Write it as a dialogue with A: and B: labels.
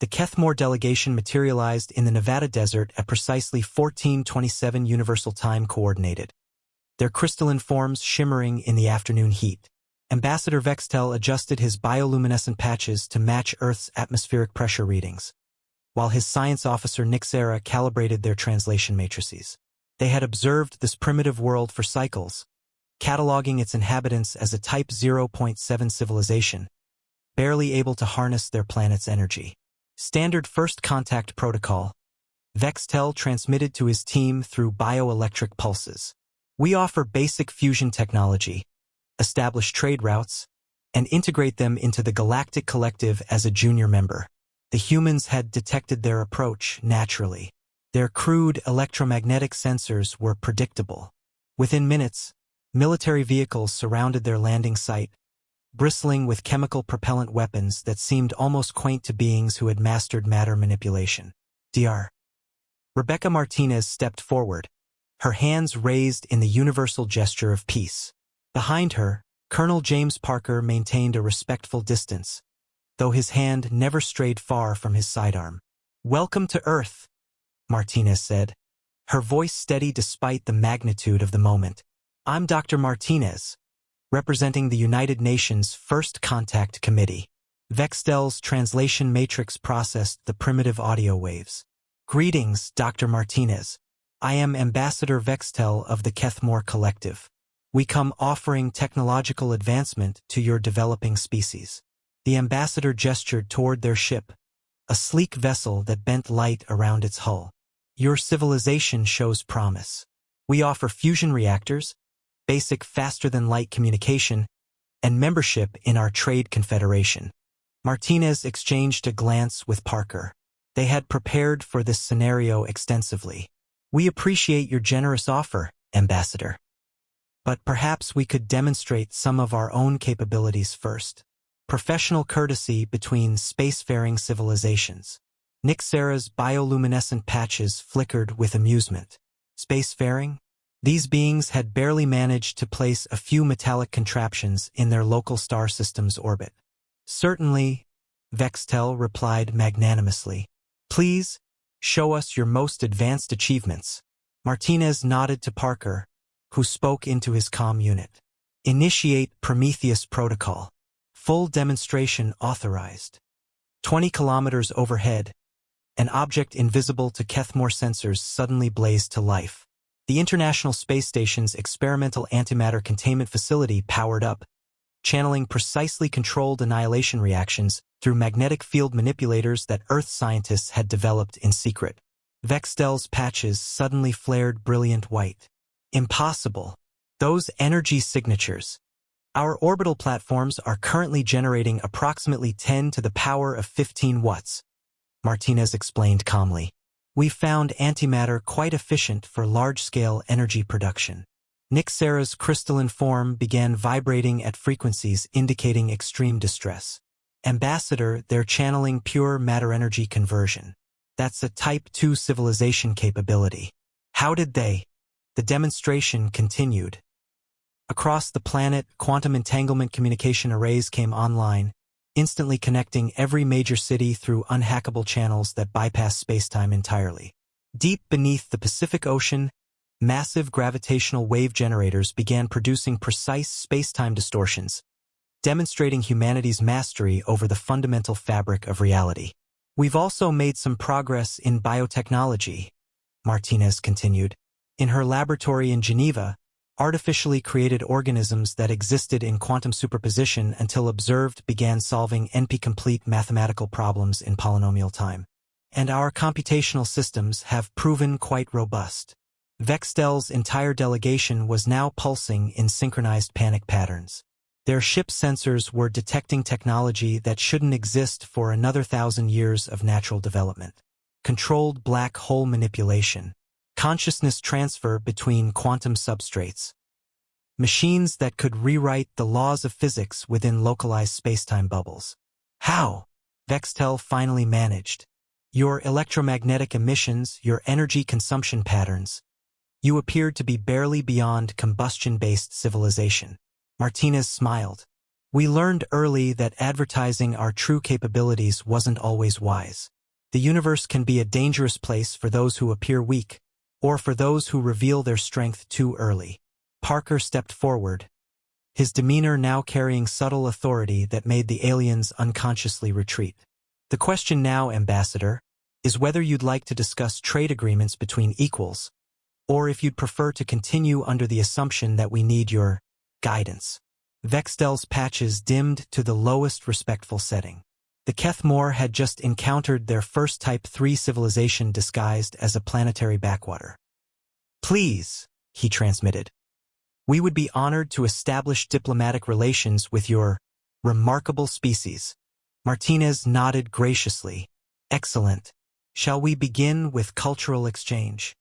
A: The Kethmore delegation materialized in the Nevada desert at precisely 14:27 Universal Time Coordinated, their crystalline forms shimmering in the afternoon heat. Ambassador Vextel adjusted his bioluminescent patches to match Earth's atmospheric pressure readings, while his science officer Nick Serra calibrated their translation matrices. They had observed this primitive world for cycles, cataloging its inhabitants as a Type 0.7 civilization, barely able to harness their planet's energy. Standard First Contact Protocol, Vextel transmitted to his team through bioelectric pulses. We offer basic fusion technology, establish trade routes, and integrate them into the Galactic Collective as a junior member. The humans had detected their approach naturally. Their crude electromagnetic sensors were predictable. Within minutes, military vehicles surrounded their landing site, bristling with chemical propellant weapons that seemed almost quaint to beings who had mastered matter manipulation. Dr. Rebecca Martinez stepped forward, her hands raised in the universal gesture of peace. Behind her, Colonel James Parker maintained a respectful distance, though his hand never strayed far from his sidearm. "Welcome to Earth," Martinez said, her voice steady despite the magnitude of the moment. "I'm Dr. Martinez, representing the United Nations First Contact Committee." Vextel's translation matrix processed the primitive audio waves. "Greetings, Dr. Martinez. I am Ambassador Vextel of the Kethmore Collective. We come offering technological advancement to your developing species." The ambassador gestured toward their ship, a sleek vessel that bent light around its hull. "Your civilization shows promise. We offer fusion reactors, basic faster-than-light communication, and membership in our trade confederation." Martinez exchanged a glance with Parker. They had prepared for this scenario extensively. "We appreciate your generous offer, Ambassador. But perhaps we could demonstrate some of our own capabilities first." Professional courtesy between spacefaring civilizations. Nick Serra's bioluminescent patches flickered with amusement. Spacefaring? These beings had barely managed to place a few metallic contraptions in their local star system's orbit. "Certainly," Vextel replied magnanimously. "Please, show us your most advanced achievements." Martinez nodded to Parker, who spoke into his comm unit. "Initiate Prometheus Protocol. Full demonstration authorized." 20 kilometers overhead, an object invisible to Kethmore sensors suddenly blazed to life. The International Space Station's experimental antimatter containment facility powered up, channeling precisely controlled annihilation reactions through magnetic field manipulators that Earth scientists had developed in secret. Vextel's patches suddenly flared brilliant white. "Impossible. Those energy signatures. Our orbital platforms are currently generating approximately 10 to the power of 15 watts, Martinez explained calmly. "We found antimatter quite efficient for large-scale energy production." Nick Serra's crystalline form began vibrating at frequencies indicating extreme distress. "Ambassador, they're channeling pure matter-energy conversion. That's a Type 2 civilization capability." "How did they?" The demonstration continued. Across the planet, quantum entanglement communication arrays came online, instantly connecting every major city through unhackable channels that bypass spacetime entirely. Deep beneath the Pacific Ocean, massive gravitational wave generators began producing precise spacetime distortions, demonstrating humanity's mastery over the fundamental fabric of reality. "We've also made some progress in biotechnology," Martinez continued. In her laboratory in Geneva, artificially created organisms that existed in quantum superposition until observed began solving NP-complete mathematical problems in polynomial time. And our computational systems have proven quite robust. Vextel's entire delegation was now pulsing in synchronized panic patterns. Their ship sensors were detecting technology that shouldn't exist for another 1,000 years of natural development. Controlled black hole manipulation. Consciousness transfer between quantum substrates. Machines that could rewrite the laws of physics within localized spacetime bubbles. "How?" Vextel finally managed. "Your electromagnetic emissions, your energy consumption patterns. You appeared to be barely beyond combustion-based civilization." Martinez smiled. We learned early that advertising our true capabilities wasn't always wise. The universe can be a dangerous place for those who appear weak, or for those who reveal their strength too early. Parker stepped forward, his demeanor now carrying subtle authority that made the aliens unconsciously retreat. The question now, Ambassador, is whether you'd like to discuss trade agreements between equals, or if you'd prefer to continue under the assumption that we need your guidance. Vextel's patches dimmed to the lowest respectful setting. The Kethmore had just encountered their first Type 3 civilization disguised as a planetary backwater. Please, he transmitted. We would be honored to establish diplomatic relations with your remarkable species. Martinez nodded graciously. Excellent. Shall we begin with cultural exchange?